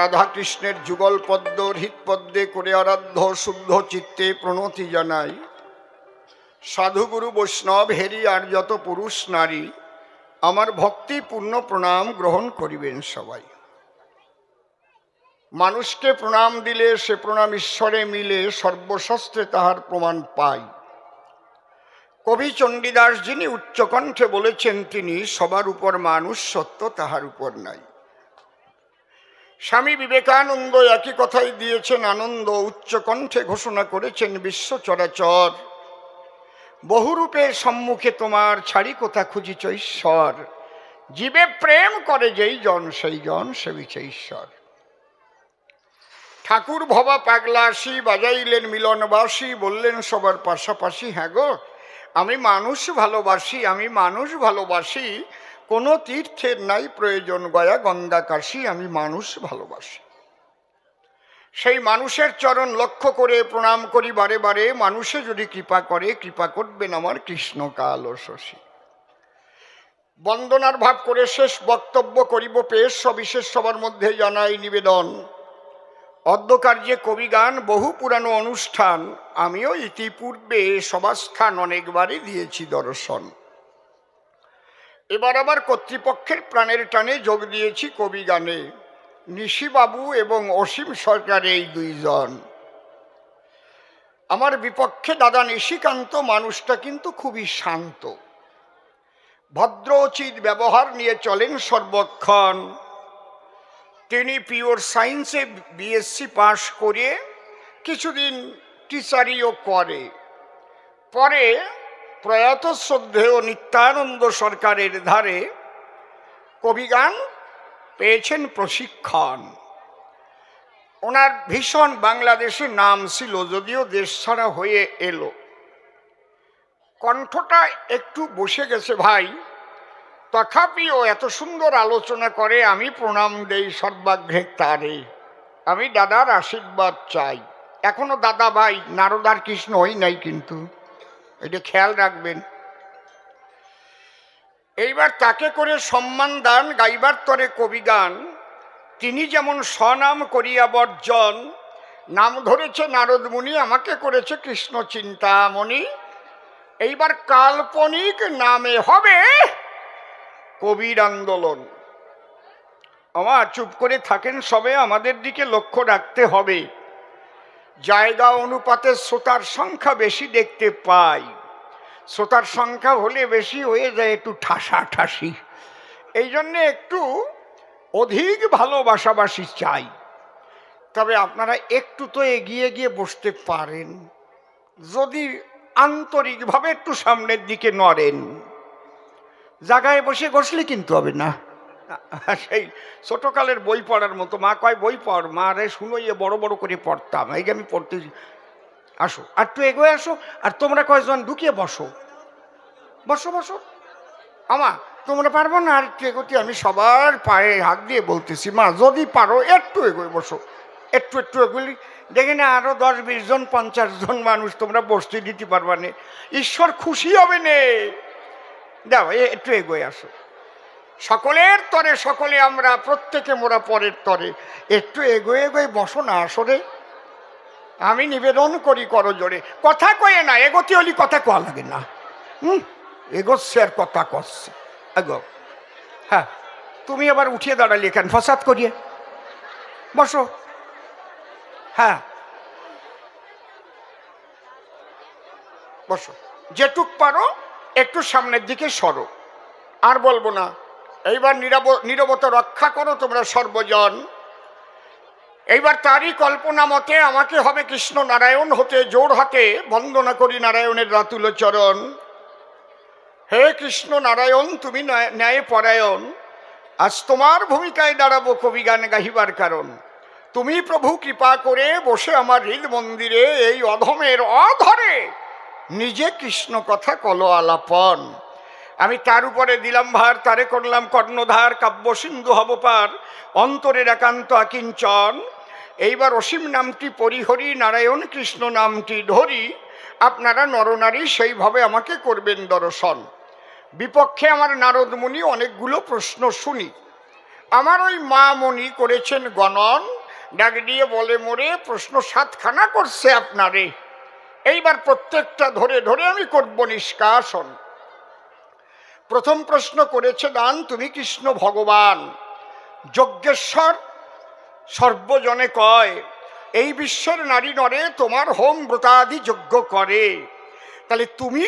রাধা কৃষ্ণের যুগল পদ্ম হৃৎপদ্মে করে আরাধ্য শুদ্ধ চিত্তে প্রণতি জানাই। সাধুগুরু বৈষ্ণব হেরি আর যত পুরুষ নারী আমার ভক্তিপূর্ণ প্রণাম গ্রহণ করিবেন সবাই। মানুষকে প্রণাম দিলে সে প্রণাম ঈশ্বরে মিলে, সর্বশস্ত্রে তাহার প্রমাণ পাই। কবি চণ্ডীদাস যিনি উচ্চকণ্ঠে বলেছেন, তিনি সবার উপর মানুষ, সত্য তাহার উপর নাই। স্বামী বিবেকানন্দ একই কথাই দিয়েছেন আনন্দ, উচ্চকণ্ঠে ঘোষণা করেছেন বিশ্ব চরাচর। বহুরূপে সম্মুখে তোমার, ছাড়ি কোথা খুঁজিছ ঈশ্বর। জীবে প্রেম করে যেই জন, সেই জন সেবিছে ঈশ্বর। ঠাকুর ভবা পাগলাসী বাজাইলেন মিলনবাসী, বললেন সবার পাশাপাশি, হ্যাঁ গো আমি মানুষ ভালোবাসি, আমি মানুষ ভালোবাসি। কোনো তীর্থের নাই প্রয়োজন গয়া গঙ্গা কাশী, আমি মানুষ ভালোবাসি। সেই মানুষের চরণ লক্ষ্য করে প্রণাম করি বারে বারে। মানুষে যদি কৃপা করে, কৃপা করবেন আমার কৃষ্ণ কাল শশী। বন্দনার ভাব করে শেষ বক্তব্য করিব পেশ, সবিশেষ সবার মধ্যে জানাই নিবেদন। অদ্যকার্যে কবিগান বহু পুরানো অনুষ্ঠান, আমিও ইতিপূর্বে সভাস্থান অনেকবারই দিয়েছি দর্শন। এবার আবার কর্তৃপক্ষের প্রাণের টানে যোগ দিয়েছি কবিগানে। নিশিবাবু এবং অসীম সরকার এই দুইজন। আমার বিপক্ষে দাদা নিশিকান্ত, মানুষটা কিন্তু খুবই শান্ত, ভদ্র উচিত ব্যবহার নিয়ে চলেন সর্বক্ষণ। তিনি পিওর সায়েন্সে বিএসসি পাশ করে কিছুদিন টিচারিও করে। পরে প্রয়াত শ্রদ্ধেয় নিত্যানন্দ সরকারের ধারে কবিগান পেয়েছেন প্রশিক্ষণ। ওনার ভীষণ বাংলাদেশে নাম ছিল, যদিও দেশ ছাড়া হয়ে এলো। কণ্ঠটা একটু বসে গেছে ভাই, তথাপিও এত সুন্দর আলোচনা করে, আমি প্রণাম দেই সর্বাগ্রে তারে। আমি দাদার আশীর্বাদ চাই। এখনো দাদা ভাই নারদার কৃষ্ণ হই নাই, কিন্তু এটা খেয়াল রাখবেন। এইবার তাকে করে সম্মান দান, গাইবার তরে কবিগান। তিনি যেমন স্বনাম করিয়া বর্জন, নাম ধরেছে নারদ মুনি, আমাকে করেছে কৃষ্ণ চিন্তামণি। এইবার কাল্পনিক নামে হবে কবির আন্দোলন। আমার চুপ করে থাকেন সবে, আমাদের দিকে লক্ষ্য রাখতে হবে। জায়গা অনুপাতে শ্রোতার সংখ্যা বেশি দেখতে পাই। শ্রোতার সংখ্যা হলে বেশি হয়ে যায় একটু ঠাসাঠাসি, এই জন্যে একটু অধিক ভালোবাসাবাসি চাই। তবে আপনারা একটু তো এগিয়ে গিয়ে বসতে পারেন, যদি আন্তরিকভাবে একটু সামনের দিকে নড়েন। জায়গায় বসে বসলে কিন্তু হবে না। সেই ছোটকালের বই পড়ার মতো, মা কয় বই পড়, মা রে শুনোইয়ে বড় বড় করে পড়তাম, এই যে আমি পড়তে। আসো আর একটু এগোয় আসো, আর তোমরা কয়েকজন ঢুকিয়ে বসো বসো বসো। আমা তোমরা পারবো না আর একটু এগোতে? আমি সবার পায়ে হাত দিয়ে বলতেছি, মা যদি পারো একটু এগোয় বসো, একটু একটু এগুলি দেখে না, আরো 10-20 জন 50 জন মানুষ তোমরা বসতে দিতে পারবা না, ঈশ্বর খুশি হবে নে। দাও একটু এগোয় আসো। সকলের তরে সকলে আমরা, প্রত্যেকে মোরা পরের তরে। একটু এগোয় এগোয় বসো না আসরে। আমি নিবেদন করি করো জোরে, কথা কয়ে না, এগোতে হলি কথা কয়া লাগে না। এগোচ্ছে আর কথা করছে, এগো। হ্যাঁ, তুমি আবার উঠিয়ে দাঁড়ালি এখান ফসাদ করিয়ে, বসো। হ্যাঁ বসো, যেটুক পারো একটু সামনের দিকে সরো। আর বলবো না। এইবার নীরবতা রক্ষা করো তোমরা সর্বজন। এইবার তারই কল্পনা মতে আমাকে হবে কৃষ্ণ নারায়ণ হতে, জোর হাতে বন্দনা করি নারায়ণের রাতুল চরণ। হে কৃষ্ণ নারায়ণ, তুমি ন্যায় পরায়ণ, আজ তোমার ভূমিকায় দাঁড়াবো কবিগান গাহিবার কারণ। তুমি প্রভু কৃপা করে বসে আমার হৃদ মন্দিরে, এই অধমের অধরে নিজে কৃষ্ণ কথা কলো আলাপন। আমি তার উপরে দিলাম ভার, তারে করলাম কর্ণধার, কাব্য সিন্ধু হব পার, অন্তরের একান্ত আকিঞ্চন। এইবার অসীম নামটি পরিহরি, নারায়ণ কৃষ্ণ নামটি ধরি। আপনারা নরনারী সেইভাবে আমাকে করবেন দর্শন। বিপক্ষে আমার নারদ মুনি অনেকগুলো প্রশ্ন শুনি। আমার ওই মা মণি করেছেন গণন। ডাক দিয়ে বলে, মোরে প্রশ্ন 7খানা করছে আপনারে, এইবার প্রত্যেকটা ধরে ধরে আমি করব নিষ্কাশন। প্রথম প্রশ্ন করেছে, দান তুমি কৃষ্ণ ভগবান, যজ্ঞেশ্বর সর্বজনে কয়, এই বিশ্বের নারী নরে তোমার হোম ব্রতাদি যজ্ঞ করে, তাহলে তুমি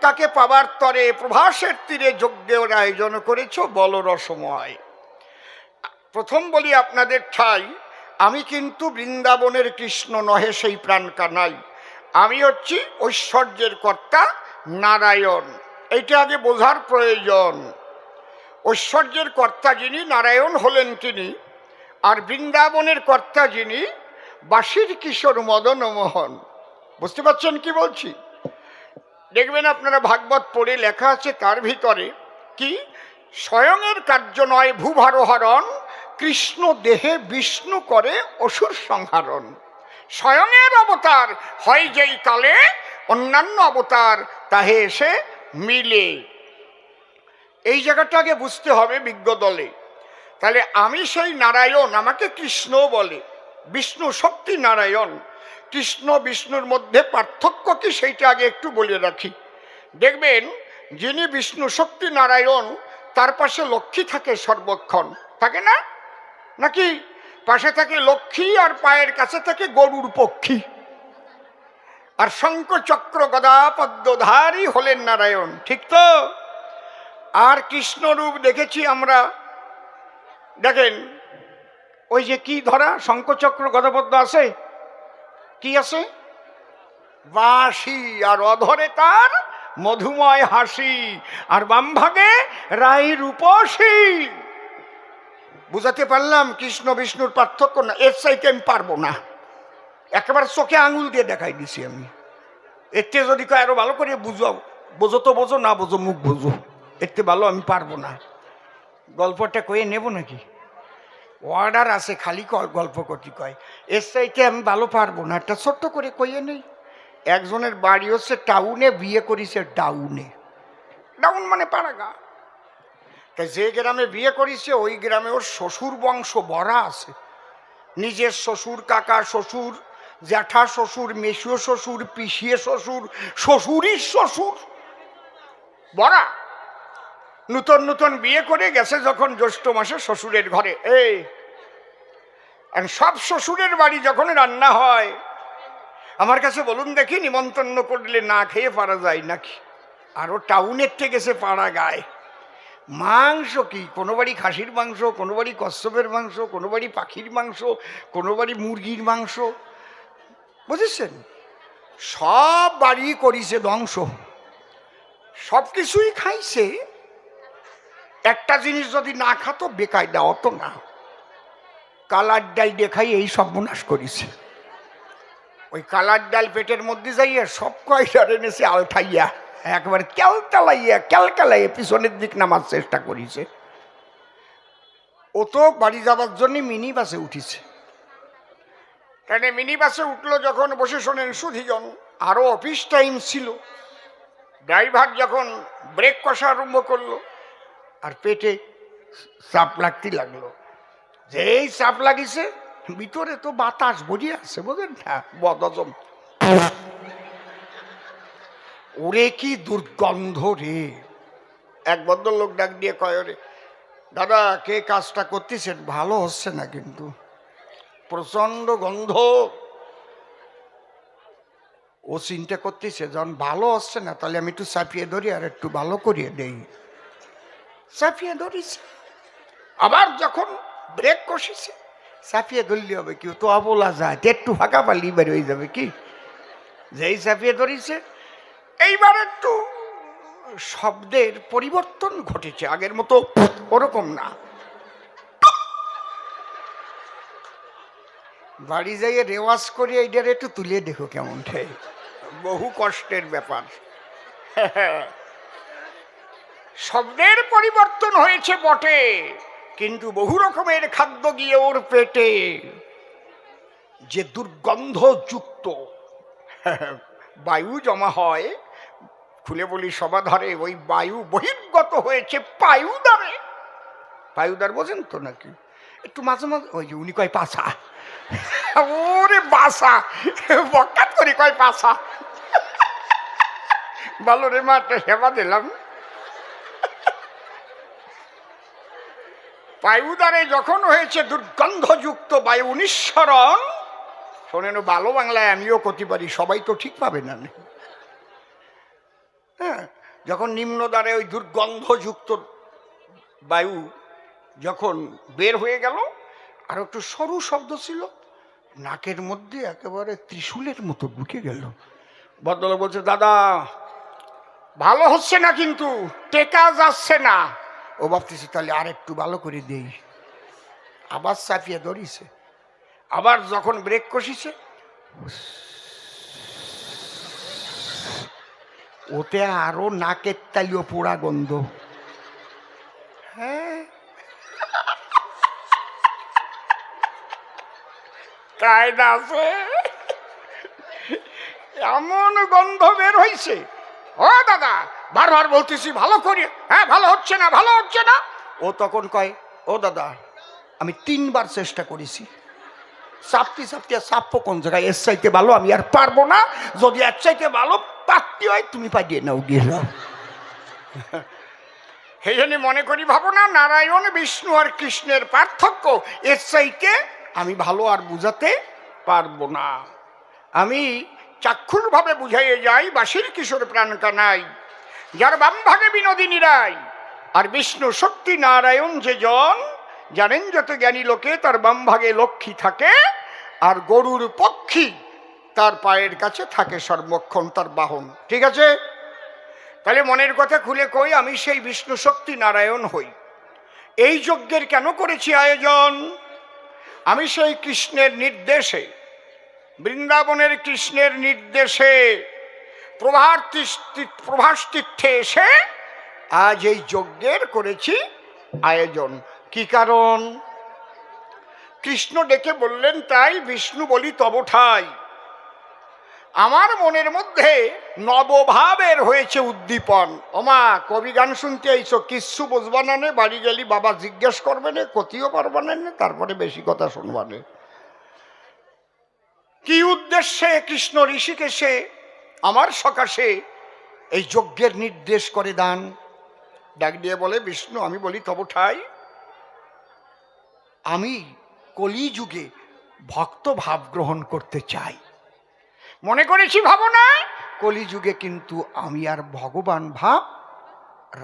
কাকে পাবার তরে প্রভাসের তীরে যজ্ঞের আয়োজন করেছ বল রসময়। প্রথম বলি আপনাদের ঠাই, আমি কিন্তু বৃন্দাবনের কৃষ্ণ নহে সেই প্রাণ কানাই, আমি হচ্ছি ঐশ্বর্যের কর্তা নারায়ণ। এইটা আগে বোঝার প্রয়োজন। ঐশ্বর্যের কর্তা যিনি নারায়ণ হলেন তিনি, আর বৃন্দাবনের কর্তা যিনি বাঁশির কিশোর মদন মোহন। বুঝতে পারছেন কি বলছি? দেখবেন আপনারা ভাগবত পড়ে লেখা আছে তার ভিতরে কি, স্বয়ংয়ের কার্য নয় ভূভারহরণ, কৃষ্ণ দেহে বিষ্ণু করে অসুর সংহারণ। স্বয়ংয়ের অবতার হয় যেই কালে, অন্যান্য অবতার তাহে এসে মিলে। এই জায়গাটাকে বুঝতে হবে বিজ্ঞ দলে। তাহলে আমি সেই নারায়ণ, আমাকে কৃষ্ণ বলে। বিষ্ণু শক্তি নারায়ণ, কৃষ্ণ বিষ্ণুর মধ্যে পার্থক্য কি সেইটা আগে একটু বলে রাখি। দেখবেন যিনি বিষ্ণু শক্তি নারায়ণ, তার পাশে লক্ষ্মী থাকে সর্বক্ষণ, থাকে না? নাকি পাশে থাকে লক্ষ্মী আর পায়ের কাছে থাকে গরুর পক্ষী। আর শঙ্খ চক্র গদা পদ্মধারী হলেন নারায়ণ, ঠিক তো? আর কৃষ্ণ রূপ দেখেছি আমরা, দেখেন ওই যে কি ধরা, শঙ্খ চক্র গদাপদ্ম আছে, কি আছে? বাঁশি, আর অধরে তার মধুময় হাসি, আর বাম ভাগে রাই রূপসী। বুঝাতে পারলাম কৃষ্ণ বিষ্ণুর পার্থক্য না? এর চাইতে আমি পারবো না, একেবারে চোখে আঙুল দিয়ে দেখাই দিছি আমি। এর চেয়ে যদি কয় আরো ভালো করে বুঝো, বোঝো তো বোঝো, না বোঝো মুখ বোঝো, এর চেয়ে ভালো আমি পারবো না। গল্পটা কয়ে নেব নাকি? অর্ডার আছে, খালি গল্প করতে কয়, এর চাইতে আমি ভালো পারবো না। একটা ছোট্ট করে কইয়ে নেই। একজনের বাড়ি হচ্ছে টাউনে, বিয়ে করিছে ডাউনে। ডাউন মানে পাড়াগা। তাই যে গ্রামে বিয়ে করিছে ওই গ্রামে ওর শ্বশুর বংশ ভরা আছে। নিজের শ্বশুর, কাকা শ্বশুর, জ্যাঠা শ্বশুর, মেসিও শ্বশুর, পিসিয়ে শ্বশুর, শ্বশুরই শ্বশুর ভরা। নূতন নূতন বিয়ে করে গেছে যখন জ্যৈষ্ঠ মাসে শ্বশুরের ঘরে। এই সব শ্বশুরের বাড়ি যখন রান্না হয়, আমার কাছে বলুন দেখি, নিমন্ত্রণ করলে না খেয়ে পারা যায় নাকি? আরো টাউনের থেকে গেছে পাড়া গায়ে। মাংস কি, কোনো বাড়ি খাসির মাংস, কোনো বাড়ি কচ্ছপের মাংস, কোনো বাড়ি পাখির মাংস, কোনো বাড়ি মুরগির মাংস, বুঝেছেন? সব বাড়ি করিছে ধ্বংস, সব কিছুই খাইছে। একটা জিনিস যদি না খাতো বেকায়দা হতো না। কালার ডাল দেখাই এই সর্বনাশ করিছে। ওই কালার ডাল পেটের মধ্যে যাইয়া সব কয়টা এনেছে আলঠাইয়া, একবারে ক্যালকালাইয়া ক্যালকালাইয়া পিছনের দিক নামার চেষ্টা করিছে। ও তো বাড়ি যাবার জন্য মিনি বাসে উঠিছে। তাহলে মিনি বাসে উঠলো যখন, বসে শোনেন সুধীজন, আরো অফিস টাইম ছিল। ড্রাইভার যখন ব্রেক কষা আরম্ভ করলো, আর পেটে চাপ লাগতে লাগলো। যেই চাপ লাগিছে, ভিতরে তো বাতাস ভরিয়ে আছে, বুঝলেন না? বদজম, ওরে কি দুর্গন্ধ রে! এক ভদ্রলোক ডাক দিয়ে কয়, রে দাদা, কে কাজটা করতেছেন? ভালো হচ্ছে না কিন্তু, প্রচন্ড গন্ধ। ও চিন্তা করতেছে, যখন ভালো হচ্ছে না তাহলে আমি একটু চাপিয়ে ধরি আর একটু ভালো করিয়ে দেই। চাপিয়ে ধরিছে। আবার যখন ব্রেক কষেছে, চাপিয়ে ধরলে হবে কি? তো অবলা যায়, একটু ফাঁকা পালি বের হয়ে যাবে কি? যেই চাপিয়ে ধরিছে, এইবার একটু শব্দের পরিবর্তন ঘটেছে, আগের মতো ওরকম না। বাড়ি যাইয়ে রেওয়াজ করে এইটার একটু তুলে দেখো কেমন ঠে, বহু কষ্টের ব্যাপার। শব্দের পরিবর্তন হয়েছে বটে, কিন্তু বহু রকমের খাদ্য গিয়ে ওর পেটে। যে দুর্গন্ধযুক্ত বায়ু জমা হয়, খুলে বলি সবাধারে, ওই বায়ু বহির্গত হয়েছে পায়ুদারে। পায়ুদার বোঝেন তো নাকি? একটু মাঝে মাঝে ওই যে উনি কয় পাছা, ওরে বাসা, বকাত করি কয় পাশা। ভালো রে মা, একটা সেবা দিলাম। বায়ুদ্বারে যখন হয়েছে দুর্গন্ধযুক্ত বায়ু নিঃসরণ, শোনেন ভালো বাংলায় আমিও করতে পারি, সবাই তো ঠিক পাবে না। হ্যাঁ, যখন নিম্নদ্বারে ওই দুর্গন্ধযুক্ত বায়ু যখন বের হয়ে গেল, আর একটু সরু শব্দ ছিল, নাকের মধ্যে একেবারে ত্রিশূলের মতো ঢুকে গেল। ভদ্রলোক বলছে, দাদা ভালো হচ্ছে না, কিন্তু টেকা যাচ্ছে না। ও ভাবতেছে তাহলে আর একটু ভালো করে দেই, আবার চাপিয়ে ধরিছে। আবার যখন ব্রেক কষিছে, ওতে আরো নাকের তালিও পোড়া গন্ধ। হ্যাঁ, কায়দা আছে, এমন গন্ধ বের হয়েছে। ও দাদা, বারবার বলতেছি ভালো করি, হ্যাঁ ভালো হচ্ছে না, ভালো হচ্ছে না। ও তখন কয়, ও দাদা আমি 3 বার চেষ্টা করেছি, চাপতে চাপতে চাপবো কোন জায়গায়, এর চাইতে ভালো আমি আর পারবো না। যদি এর চাইতে ভালো পারতে হয় তুমি পাঠিয়ে নাও, গিয়ে নাও। সেই জন্য মনে করি, ভাবো না নারায়ণ বিষ্ণু আর কৃষ্ণের পার্থক্য, এর চাইতে আমি ভালো আর বুঝাতে পারবো না। আমি চাক্ষুর ভাবে বুঝাইয়ে যাই, বাসির কিশোর প্রাণ কানাই, যার বাম ভাগে বিনোদিনী রায়, আর বিষ্ণু শক্তি নারায়ণ যে জন, জানেন যত জ্ঞানী লোকে তার বাম ভাগে লক্ষ্মী থাকে, আর গরুর পক্ষী তার পায়ের কাছে থাকে সর্বক্ষণ তার বাহন। ঠিক আছে, তাহলে মনের কথা খুলে কই, আমি সেই বিষ্ণু শক্তি নারায়ণ হই। এই যজ্ঞের কেন করেছি আয়োজন? আমি সেই কৃষ্ণের নির্দেশে, বৃন্দাবনের কৃষ্ণের নির্দেশে প্রভাস তীর্থে এসে আজ এই যজ্ঞের করেছি আয়োজন। কি কারণ? কৃষ্ণ ডেকে বললেন তাই, বিষ্ণু বলি তব ঠাই। আমার মনের মধ্যে নবভাবের হয়েছে উদ্দীপন। ওমা, কবি গান শুনতে আইছো, কিচ্ছু বুঝবা না, বাড়ি গেলি বাবা জিজ্ঞেস করবে না, কতিও পারবা না, তারপরে বেশি কথা শুনবা না। কি উদ্দেশ্যে কৃষ্ণ ঋষিকেশে আমার সকাশে এই যজ্ঞের নির্দেশ করে দান? ডাক দিয়ে বলে, বিষ্ণু আমি বলি তব ঠাই, আমি কলিযুগে ভক্ত ভাব গ্রহণ করতে চাই। মনে করেছি ভাবো না, কলিযুগে কিন্তু আমি আর ভগবান ভাব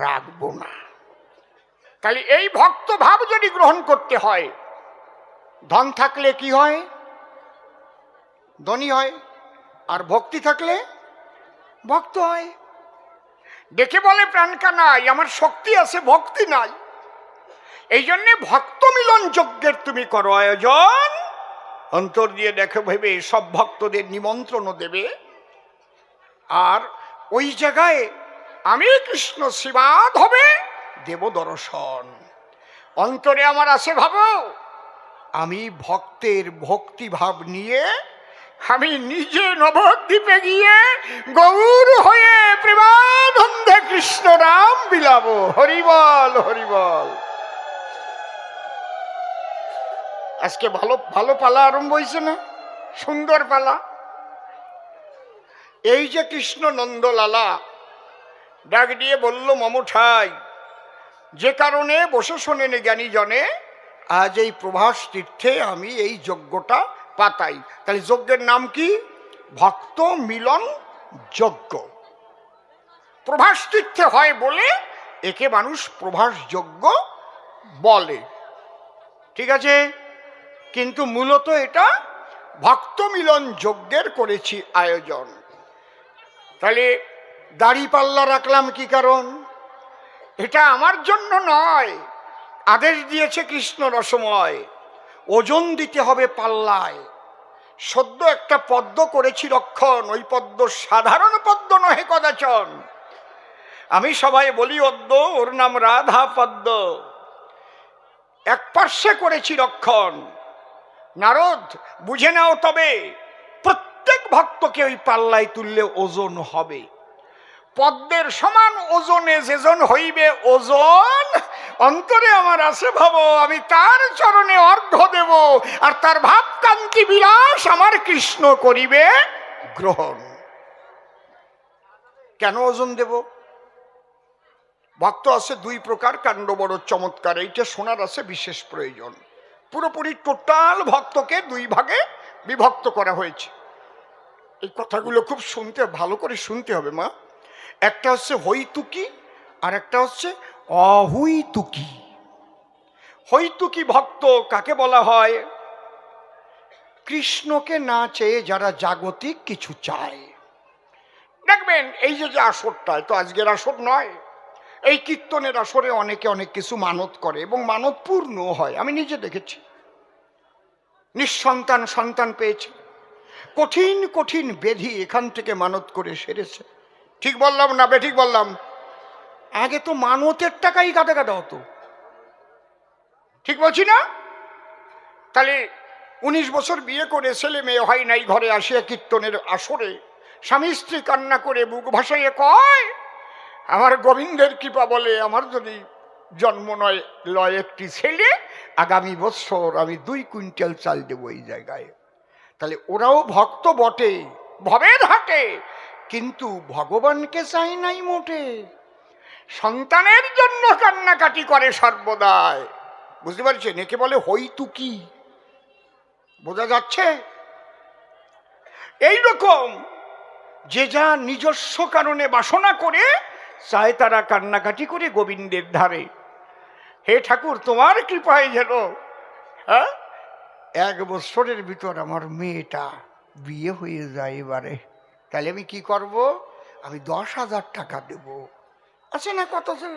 রাখবো না। তাহলে এই ভক্ত ভাব যদি গ্রহণ করতে হয়, ধন থাকলে কি হয়? ধনী হয়। আর ভক্তি থাকলে ভক্ত হয়। দেখে বলে প্রাণকানাই, আমার শক্তি আছে, ভক্তি নাই। এই জন্যে ভক্ত মিলন যজ্ঞের তুমি করো আয়োজন। অন্তর দিয়ে দেখো ভেবে সব ভক্তদের নিমন্ত্রণও দেবে, আর ওই জায়গায় আমি কৃষ্ণ শ্রীবাদ হবে, দেব দর্শন। অন্তরে আমার আছে, ভাবো আমি ভক্তের ভক্তিভাব নিয়ে আমি নিজে নবদ্বীপে গিয়ে গৌর হয়ে প্রেমানন্দে কৃষ্ণ নাম বিলাবো। হরিবল হরিবল। আজকে ভালো ভালো পালা আরম্ভ হয়েছে না? সুন্দর পালা। এই যে কৃষ্ণ নন্দলালা ডাক দিয়ে বলল, মম ঠাই, যে কারণে বসে শোনেন জ্ঞানী জনে, আজ এই প্রভাস তীর্থে আমি এই যজ্ঞটা পাতাই। তাহলে যজ্ঞের নাম কি? ভক্ত মিলন যজ্ঞ। প্রভাস তীর্থে হয় বলে একে মানুষ প্রভাস যজ্ঞ বলে। ঠিক আছে, কিন্তু মূলত এটা ভক্ত মিলন যজ্ঞের করেছি আয়োজন। তাহলে দাড়ি পাল্লা রাখলাম কি কারণ? এটা আমার জন্য নয়, আদেশ দিয়েছে কৃষ্ণ রসময়, ওজন দিতে হবে পাল্লায়। সদ্য একটা পদ্ম করেছি রক্ষণ, ওই পদ্ম সাধারণ পদ্ম নহে কদাচন। আমি সবাই বলি অদ্য, ওর নাম রাধা পদ্ম। এক পার্শ্বে করেছি রক্ষণ। নারদ বুঝে নাও তবে, প্রত্যেক ভক্তকে ওই পাল্লায় তুললে ওজন হবে। পদ্মের সমান ওজনে যেজন হইবে ওজন, অন্তরে আমার আছে ভাবো, আমি তার চরণে অর্ঘ্য দেব, আর তার ভাব কান্তি বিলাস আমার কৃষ্ণ করিবে গ্রহণ। কেন ওজন দেব? ভক্ত আছে দুই প্রকার, কাণ্ড বড় চমৎকার, এইটা শোনার আছে বিশেষ প্রয়োজন। পুরোপুরি টোটাল ভক্তকে দুই ভাগে বিভক্ত করা হয়েছে। এই কথাগুলো খুব শুনতে, ভালো করে শুনতে হবে মা। একটা হচ্ছে হৈতুকি, আর একটা হচ্ছে অহৈতুকি। হৈতুকি ভক্ত কাকে বলা হয়? কৃষ্ণকে না চেয়ে যারা জাগতিক কিছু চায়। দেখবেন এই যে আসরটা, তো আজকের আসর নয়, এই কীর্তনের আসরে অনেকে অনেক কিছু মানত করে এবং মানত পূর্ণ হয়। আমি নিজে দেখেছি, নিঃসন্তান সন্তান পেয়েছে, কঠিন কঠিন ব্যাধি এখান থেকে মানত করে সেরেছে। ঠিক বললাম না বেঠিক বললাম? আগে তো মানতের টাকাই কাটা কাটা হতো, ঠিক বলছি না? তাহলে 19 বছর বিয়ে করে ছেলে মেয়ে হয় নাই, ঘরে আসিয়া কীর্তনের আসরে স্বামী স্ত্রী কান্না করে বুক ভাসাইয়ে কয়, আমার গোবিন্দের কৃপা বলে আমার যদি জন্ম নয় লয় একটি ছেলে, আগামী বছর আমি 2 কুইন্টাল চাল দেবো এই জায়গায়। তাহলে ওরাও ভক্ত বটে, ভবের হাটে, কিন্তু ভগবানকে চাই নাই মোটে, সন্তানের জন্য কান্নাকাটি করে সর্বদাই। বুঝতে পারছেন? একে বলে হৈতুকি। বোঝা যাচ্ছে? এইরকম যে যা নিজস্ব কারণে বাসনা করে চায়, তারা কান্নাকাটি করে গোবিন্দের ধারে, হে ঠাকুর তোমার কৃপায় যেন 1 বছরের ভিতর আমার মেয়েটা বিয়ে হয়ে যায় এবারে। তাহলে আমি কি করব? আমি 10,000 টাকা দেব। আছে না কত ছিল?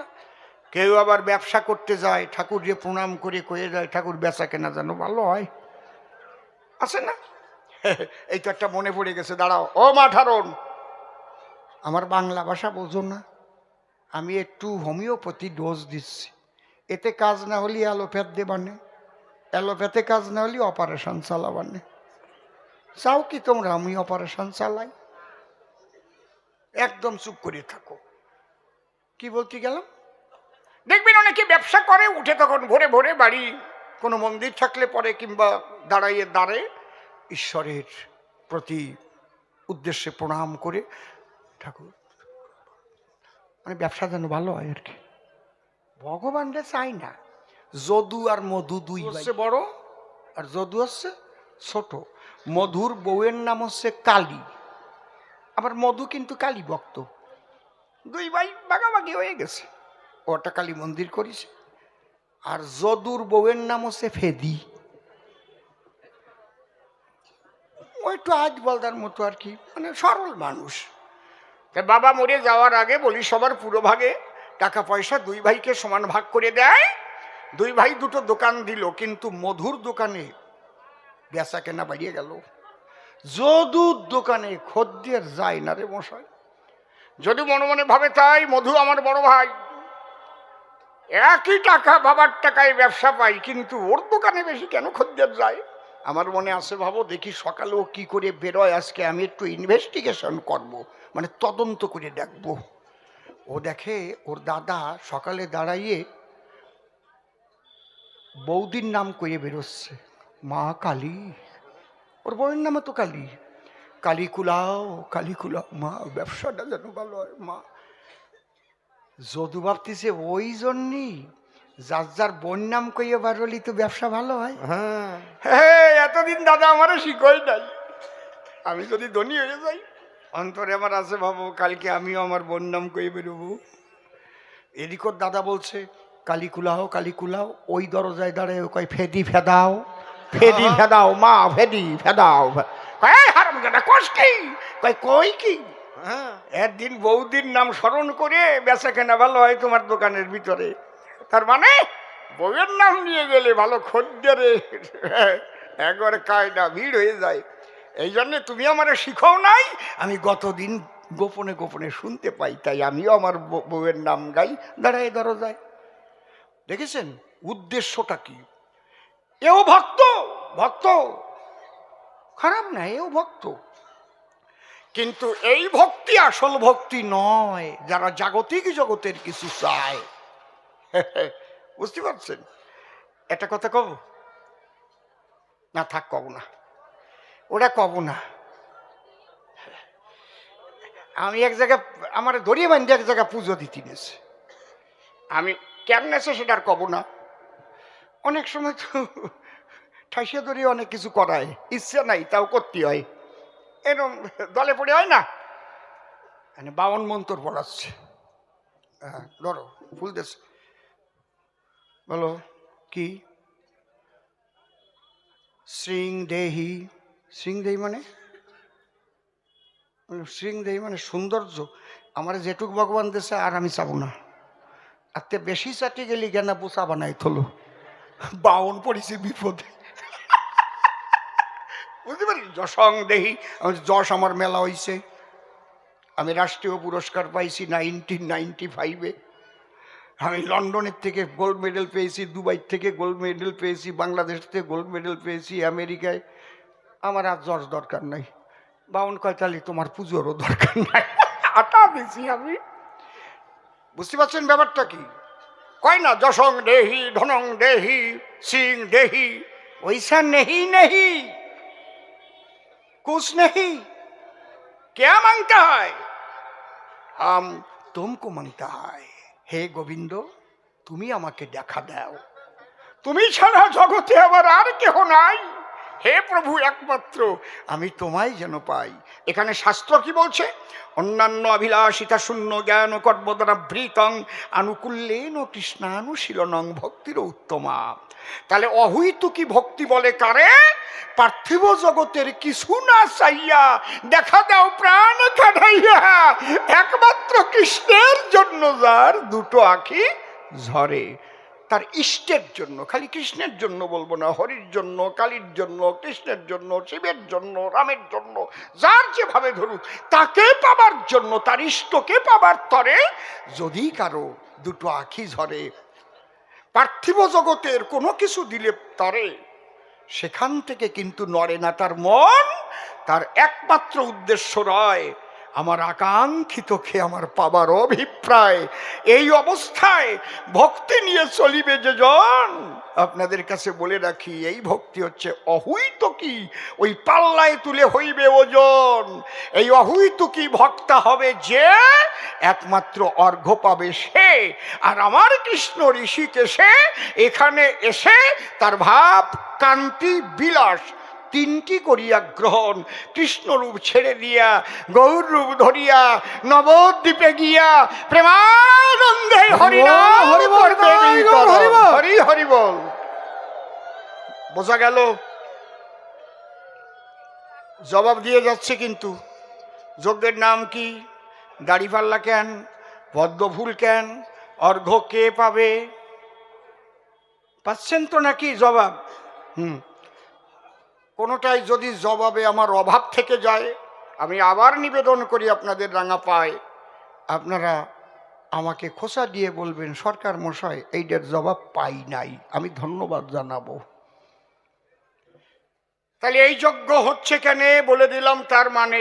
কেউ আবার ব্যবসা করতে যায়, ঠাকুর যে প্রণাম করে কয়ে যায়, ঠাকুর বেচা কেনা যেন ভালো হয়। আছে না? এই তো একটা মনে পড়ে গেছে, দাঁড়াও ও মাঠারণ, আমার বাংলা ভাষা বোঝো না? আমি একটু হোমিওপ্যাথি ডোজ দিচ্ছি, এতে কাজ না হলে অ্যালোপ্যাথ দেবানে, অ্যালোপ্যাথে কাজ না হলে অপারেশন চালাবানে। চাও কি তোমরা আমি অপারেশন চালাই? একদম চুপ করে থাকো। কি বলতে গেলাম? দেখবেন অনেকে ব্যবসা করে, উঠে তখন ভোরে ভোরে বাড়ি কোনো মন্দির থাকলে পরে, কিংবা দাঁড়াইয়ে দাঁড়ে ঈশ্বরের প্রতি উদ্দেশ্যে প্রণাম করে, ঠাকুর মানে ব্যবসা যেন ভালো হয় আর কি। ভগবানরা চাই না। যদু আর মধু দুই হচ্ছে বড়, আর যদু হচ্ছে ছোট। মধুর বউয়ের নাম হচ্ছে কালী, আবার মধু কিন্তু কালী ভক্ত। 2 ভাই ভাগাভাগি হয়ে গেছে, ওটা কালী মন্দির করেছে। আর যদুর বউয়ের নাম হচ্ছে ফেদি, ওই একটু আজ বলদার মতো আর কি, মানে সরল মানুষ। বাবা মরে যাওয়ার আগে বলি সবার পুরো ভাগে টাকা পয়সা 2 ভাইকে সমান ভাগ করে দেয়। 2 ভাই 2টো দোকান দিল, কিন্তু মধুর দোকানে বেচা কেনা বাড়িয়ে গেল। যদুর দোকানে খদ্দের যায় না রে মশাই। যদি মনে মনে ভাবে তাই মধু আমার বড় ভাই, একই টাকা বাবার টাকায় ব্যবসা পাই, কিন্তু ওর দোকানে বেশি কেন খদ্দের যায়? আমার মনে আছে, ভাবো দেখি সকালেও কি করে বেরোয়, আজকে আমি একটু ইনভেস্টিগেশন করব, মানে তদন্ত করে দেখব। ও দেখে ওর দাদা সকালে দাঁড়াইয়ে বৌদির নাম করে বেরোচ্ছে, মা কালী, ওর বউয়ের নামে তো কালী, কালী কুলাও, কালী কুলাও মা, ব্যবসাটা যেন ভালো হয় মা। যদু ভাবতেছে ওই জন্যই যার যার বোন নাম কইয়ে বারলি তো ব্যবসা ভালো হয়। হ্যাঁ, এতদিন দাদা আমারও শিখই নাই, আমি যদি ধনী হয়ে যাই, অন্তরে আমার আছে ভাবো কালকে আমিও আমার বোন নাম কইয়ে বেরোবো। এদিক ওর দাদা বলছে কালী কুলাও, কালী কুলাও, ওই দরজায় দাঁড়ায় কয় ফেদি ফেদাও, ফেদি ফেদাও মা, ফেদি ফেদাও। হারামজাদা কস কি? কই কি? একদিন বৌদির নাম স্মরণ করে বেচা কেনা ভালো হয় তোমার দোকানের ভিতরে, তার মানে বউয়ের নাম নিয়ে গেলে ভালো খদ্দের একবারে কায়দা ভিড় হয়ে যায়। এই জন্যে তুমি আমার শিখাও নাই, আমি গতদিন গোপনে গোপনে শুনতে পাই, তাই আমিও আমার বউয়ের নাম গাই দাঁড়ায় দরজায়। দেখেছেন উদ্দেশ্যটা কি? এও ভক্ত, ভক্ত খারাপ না, এও ভক্ত, কিন্তু এই ভক্তি আসল ভক্তি নয়, যারা জাগতিক জগতের কিছু চায়। বুঝতে পারছেন? একটা কথা কব না, থাক কব না, ওটা কব না। আমি এক জায়গায় আমার দড়িয়ে বান্ধে এক জায়গায় পুজো দিতে গেছে, আমি কেমন আছে সেটা আর কব না। অনেক সময় তো ঠাইসিয়া দড়িয়ে অনেক কিছু করায়, ইচ্ছা নাই তাও করতে হয়, এরকম দলে পড়ে হয় না। 52 মন্তর পড়াচ্ছে, হ্যাঁ ধরো ফুল দেশ, বলো কি? শ্রীং দেহি, শ্রীং দেহি মানে শ্রীং দেহি মানে সৌন্দর্য। আমার যেটুক ভগবান দেশে আর আমি চাবো না, আর তে বেশি চাটি গেলি জ্ঞানা পোষা বানাই থলো, 52 পড়েছি বিপদে। বুঝতে পারি? যশং দেহি, যশ আমার মেলা হয়েছে, আমি রাষ্ট্রীয় পুরস্কার পাইছি 1995-এ। আমি লন্ডনের থেকে গোল্ড মেডেল পেয়েছি, দুবাই থেকে গোল্ড মেডেল পেয়েছি, বাংলাদেশ থেকে গোল্ড মেডেল পেয়েছি, আমেরিকায়। আমার আর যশ দরকার নাই। 52 তোমার পুজোরও দরকার নাই, আটা দিছি আমি। বুঝতে পারছেন ব্যাপারটা কি? কয় না যশং দেহি, ধনং দেহি, সিং দেহি, ওইসা নেহি নেহি, कुछ नहीं, क्या मांगता है? हम तुमको मांगता है, হে গোবিন্দ তুমি আমাকে দেখা দাও, তুমি ছাড়া জগতে আমার আর কেহ নাই, হে প্রভু একমাত্র আমি তোমায় যেন পাই। এখানে শাস্ত্র কি বলছে? অন্যান্য অভিলাষিতা শূন্য জ্ঞান কর্মদ্বারাবৃতং আনুকূল্যেন কৃষ্ণানুশীলনং ভক্তির উত্তমা। তাহলে অহৈতুকী ভক্তি বলে কারে? পার্থিব জগতের কিছু না চাইয়া দেখা দাও প্রাণ কাঁদাইয়া একমাত্র কৃষ্ণের জন্য যার দুটো আঁখি ঝরে, তার ইষ্টের জন্য, খালি কৃষ্ণের জন্য বলবো না, হরির জন্য, কালীর জন্য, কৃষ্ণের জন্য, শিবের জন্য, রামের জন্য, যার যেভাবে ধরুক তাকে পাবার জন্য, তার ইষ্টকে পাবার তরে যদি কারো দুটো আঁখি ঝরে, পার্থিব জগতের কোনো কিছু দিলে তরে, সেখান থেকে কিন্তু নড়ে না তার মন। তার একমাত্র উদ্দেশ্য রয় আমার আকাঙ্ক্ষিত খেয়ে আমার পাবার অভিপ্রায়। এই অবস্থায় ভক্তি নিয়ে চলিবে যে জন, আপনাদের কাছে বলে রাখি এই ভক্তি হচ্ছে অহৈতুকী, ওই পাল্লায় তুলে হইবে ওজন। এই অহৈতুকী ভক্তা হবে যে একমাত্র অর্ঘ্য পাবে সে। আর আমার কৃষ্ণ ঋষিকেশে এখানে এসে তার ভাব কান্তি বিলাস তিনটি করিয়া গ্রহণ, কৃষ্ণরূপ ছেড়ে দিয়া গৌর রূপ ধরিয়া নবদ্বীপে গিয়া প্রেমানন্দে হরিনাম করবে। হরি হরি বল। বোঝা গেল? জবাব দিয়ে যাচ্ছে কিন্তু। যজ্ঞের নাম কি? দাড়িপাল্লা কেন? পদ্মফুল কেন? অর্ঘ্য কে পাবে? পাচ্ছেন তো নাকি জবাব? কোনোটাই যদি জবাবে আমার অভাব থেকে যায়, আমি আবার নিবেদন করি আপনাদের রাঙা পায়, আপনারা আমাকে খোসা দিয়ে বলবেন সরকার মশাই এইটার জবাব পাই নাই, আমি ধন্যবাদ জানাবো। তাহলে এই যজ্ঞ হচ্ছে কেন বলে দিলাম। তার মানে